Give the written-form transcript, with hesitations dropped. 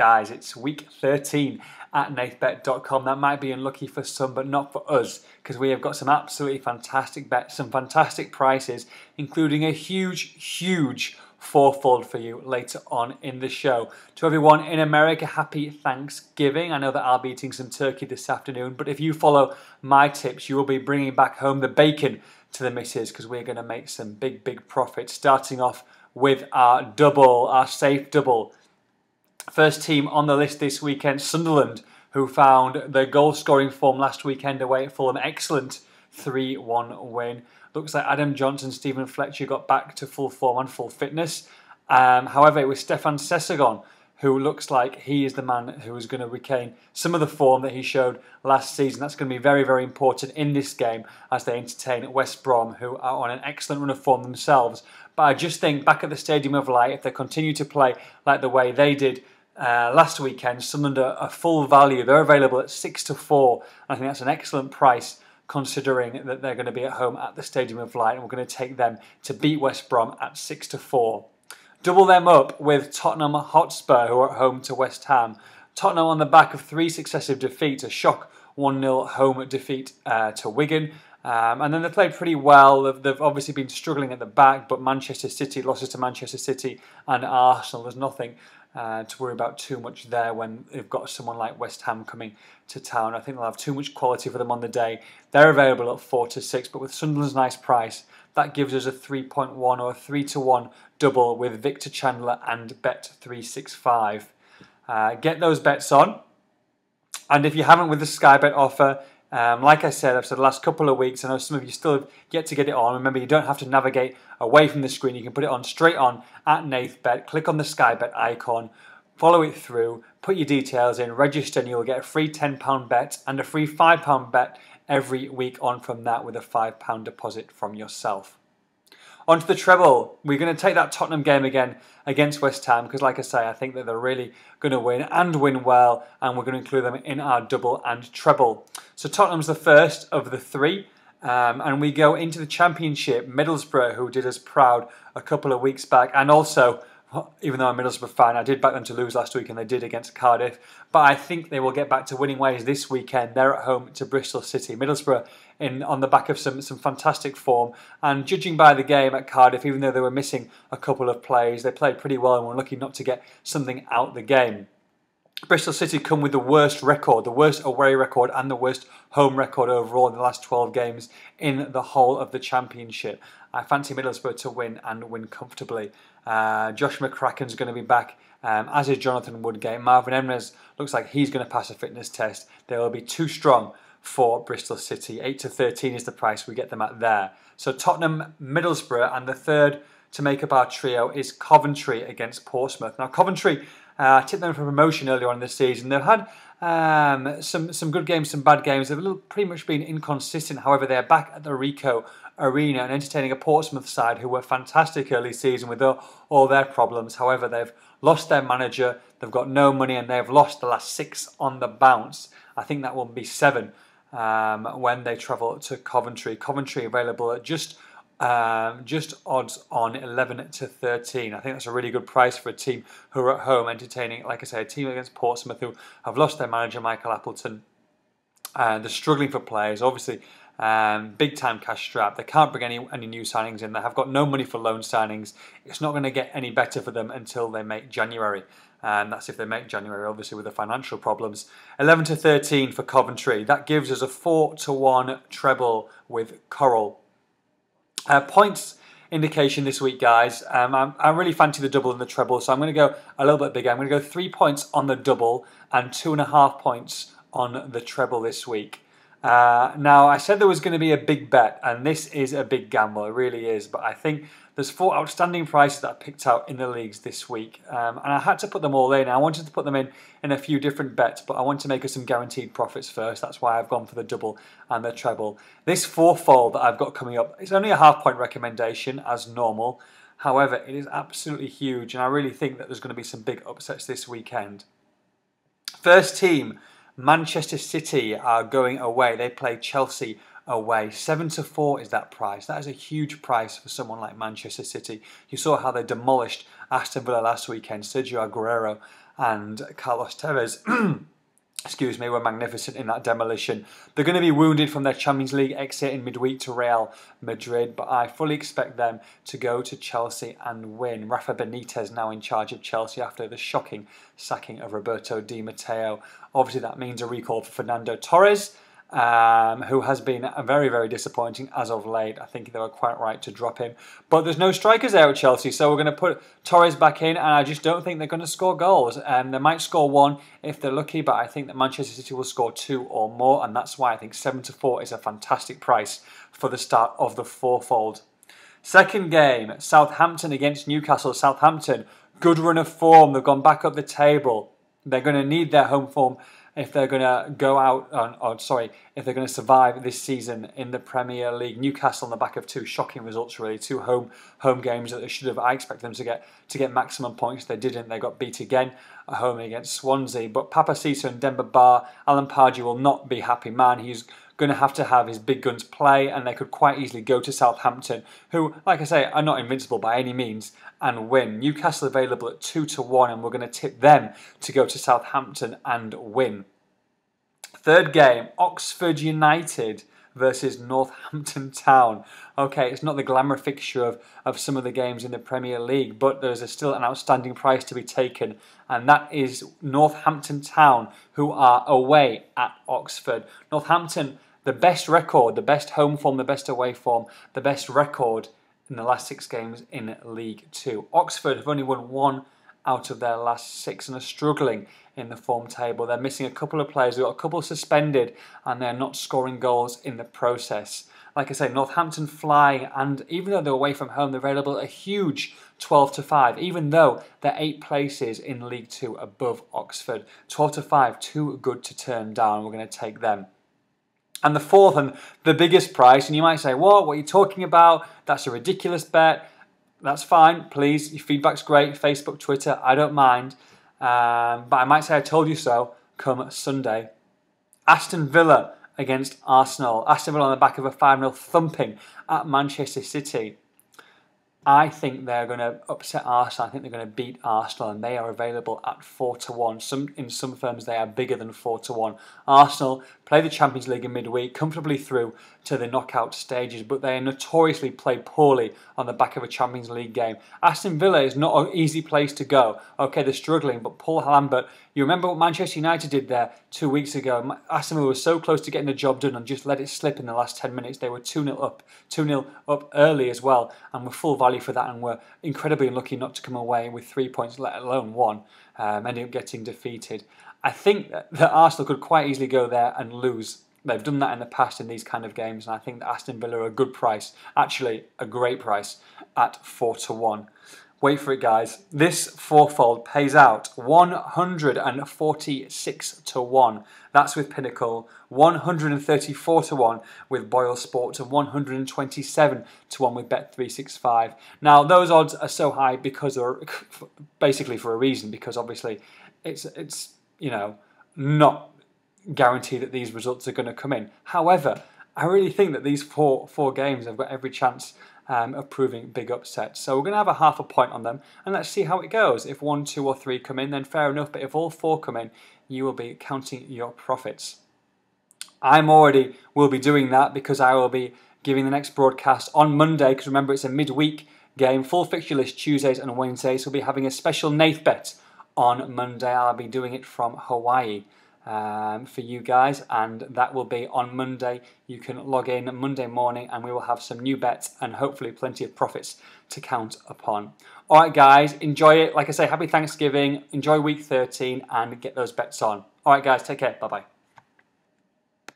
guys, it's week 13 at Nathbet.com. That might be unlucky for some, but not for us, because we have got some absolutely fantastic bets, some fantastic prices, including a huge fourfold for you later on in the show. To everyone in America, happy Thanksgiving. I know that I'll be eating some turkey this afternoon, but if you follow my tips, you will be bringing back home the bacon to the missus, because we're going to make some big profits, starting off with our double, our safe double. First team on the list this weekend, Sunderland, who found their goal-scoring form last weekend away at Fulham. Excellent 3-1 win. Looks like Adam Johnson, Stephen Fletcher got back to full form and full fitness. However, it was Stefan Sessegnon who looks like he is the man who is going to regain some of the form that he showed last season. That's going to be very important in this game as they entertain West Brom, who are on an excellent run of form themselves. But I just think back at the Stadium of Light, if they continue to play like the way they did last weekend, Sunderland are full value. They're available at 6-4. I think that's an excellent price, considering that they're going to be at home at the Stadium of Light, and we're going to take them to beat West Brom at 6-4. Double them up with Tottenham Hotspur, who are at home to West Ham. Tottenham on the back of 3 successive defeats, a shock 1-0 home defeat to Wigan. And then they played pretty well. They've obviously been struggling at the back, but Manchester City, losses to Manchester City and Arsenal, there's nothing to worry about too much there when they've got someone like West Ham coming to town. I think they'll have too much quality for them on the day. They're available at 4-6, but with Sunderland's nice price, that gives us a 3.1 or a 3-1 double with Victor Chandler and Bet365. Get those bets on. And if you haven't with the Sky Bet offer, like I said, I've said the last couple of weeks, I know some of you still have yet to get it on. Remember, you don't have to navigate away from the screen. You can put it on straight on at Nathbet. Click on the Sky Bet icon, follow it through, put your details in, register, and you'll get a free £10 bet and a free £5 bet every week on from that, with a £5 deposit from yourself. On to the treble. We're going to take that Tottenham game again against West Ham, because like I say, I think that they're really going to win and win well, and we're going to include them in our double and treble. So Tottenham's the first of the 3, and we go into the Championship. Middlesbrough, who did us proud a couple of weeks back, and also, even though I'm a Middlesbrough fan, I did back them to lose last week, and they did against Cardiff. But I think they will get back to winning ways this weekend. They're at home to Bristol City. Middlesbrough on the back of some fantastic form. And judging by the game at Cardiff, even though they were missing a couple of plays, they played pretty well and were lucky not to get something out the game. Bristol City come with the worst record, the worst away record and the worst home record overall in the last 12 games in the whole of the Championship. I fancy Middlesbrough to win and win comfortably. Josh McCracken's going to be back, as is Jonathan Woodgate. Marvin Emnes looks like he's going to pass a fitness test. They will be too strong for Bristol City. 8-13 is the price we get them at there. So Tottenham, Middlesbrough, and the third to make up our trio is Coventry against Portsmouth. Now Coventry, I tipped them for promotion earlier on in the season. They've had some good games, some bad games. They've pretty much been inconsistent. However, they're back at the Ricoh Arena and entertaining a Portsmouth side who were fantastic early season with all their problems. However, they've lost their manager, they've got no money, and they've lost the last 6 on the bounce. I think that will be 7 when they travel to Coventry. Coventry available at just odds on 11-13. I think that's a really good price for a team who are at home entertaining, like I say, a team against Portsmouth who have lost their manager, Michael Appleton. They're struggling for players, obviously. Big time cash strap. They can't bring any new signings in. They have got no money for loan signings. It's not going to get any better for them until they make January. That's if they make January, obviously, with the financial problems. 11-13 for Coventry. That gives us a 4-1 treble with Coral. Points indication this week, guys. I really fancy the double and the treble, so I'm going to go a little bit bigger. I'm going to go 3 points on the double and 2.5 points on the treble this week. Now, I said there was going to be a big bet, and this is a big gamble, it really is, but I think there's 4 outstanding prices that I picked out in the leagues this week, and I had to put them all in. I wanted to put them in a few different bets, but I want to make us some guaranteed profits first. That's why I've gone for the double and the treble. This fourfold that I've got coming up, it's only a half-point recommendation as normal. However, it is absolutely huge, and I really think that there's going to be some big upsets this weekend. First team, Manchester City, are going away. They play Chelsea away. 7-4 is that price. That is a huge price for someone like Manchester City. You saw how they demolished Aston Villa last weekend. Sergio Aguero and Carlos Tevez excuse me, were magnificent in that demolition. They're going to be wounded from their Champions League exit in midweek to Real Madrid, but I fully expect them to go to Chelsea and win. Rafa Benitez now in charge of Chelsea after the shocking sacking of Roberto Di Matteo. Obviously that means a recall for Fernando Torres, who has been very, very disappointing as of late. I think they were quite right to drop him. But there's no strikers there at Chelsea, so we're going to put Torres back in, and I just don't think they're going to score goals. They might score one if they're lucky, but I think that Manchester City will score 2 or more, and that's why I think 7-4 is a fantastic price for the start of the fourfold. Second game, Southampton against Newcastle. Southampton, good run of form. They've gone back up the table. They're going to need their home form if they're going to go out, if they're going to survive this season in the Premier League. Newcastle on the back of 2 shocking results, really, 2 home games that they should have. I expect them to get maximum points. They didn't. They got beat again at home against Swansea. But Papa Cissa and Demba Ba, Alan Pardew will not be happy man. He's going to have his big guns play, and they could quite easily go to Southampton, who, like I say, are not invincible by any means, and win. Newcastle available at 2-1, and we're going to tip them to go to Southampton and win. Third game, Oxford United versus Northampton Town. Okay, it's not the glamour fixture of some of the games in the Premier League, but there's still an outstanding price to be taken, and that is Northampton Town, who are away at Oxford. Northampton, the best record, the best home form, the best away form, the best record in the last 6 games in League 2. Oxford have only won 1 out of their last 6 and are struggling in the form table. They're missing a couple of players. They've got a couple suspended, and they're not scoring goals in the process. Like I say, Northampton fly, and even though they're away from home, they're available at a huge 12-5, even though they're 8 places in League 2 above Oxford. 12-5, too good to turn down. We're going to take them. And the fourth and the biggest price, and you might say, what are you talking about? That's a ridiculous bet. That's fine, please. Your feedback's great. Facebook, Twitter, I don't mind. But I might say I told you so come Sunday. Aston Villa against Arsenal. Aston Villa on the back of a 5-0 thumping at Manchester City. I think they're going to upset Arsenal. I think they're going to beat Arsenal, and they are available at 4-1. In some firms, they are bigger than 4-1. Arsenal play the Champions League in midweek, comfortably through to the knockout stages, but they notoriously play poorly on the back of a Champions League game. Aston Villa is not an easy place to go. Okay, they're struggling, but Paul Lambert, you remember what Manchester United did there 2 weeks ago? Aston Villa was so close to getting the job done and just let it slip in the last 10 minutes. They were 2-0 up early as well, and were full value for that, and were incredibly unlucky not to come away with 3 points, let alone 1, ending up getting defeated. I think that Arsenal could quite easily go there and lose. They've done that in the past in these kind of games, and I think that Aston Villa are a good price, actually a great price, at 4-1. Wait for it, guys. This fourfold pays out 146-1. That's with Pinnacle. 134-1 with Boyle Sports, and 127-1 with Bet365. Now, those odds are so high because they're basically for a reason, because obviously it's not guaranteed that these results are going to come in. However, I really think that these four games have got every chance of proving big upsets. So we're going to have a half a point on them, and let's see how it goes. If 1, 2 or 3 come in, then fair enough, but if all 4 come in, you will be counting your profits. will be doing that because I will be giving the next broadcast on Monday, because remember it's a midweek game, full fixture list Tuesdays and Wednesdays. So we'll be having a special Nathbet on Monday. I'll be doing it from Hawaii for you guys, and that will be on Monday. You can log in Monday morning and we will have some new bets and hopefully plenty of profits to count upon. Alright guys, enjoy it. Like I say, happy Thanksgiving, enjoy week 13 and get those bets on. Alright guys, take care, bye bye.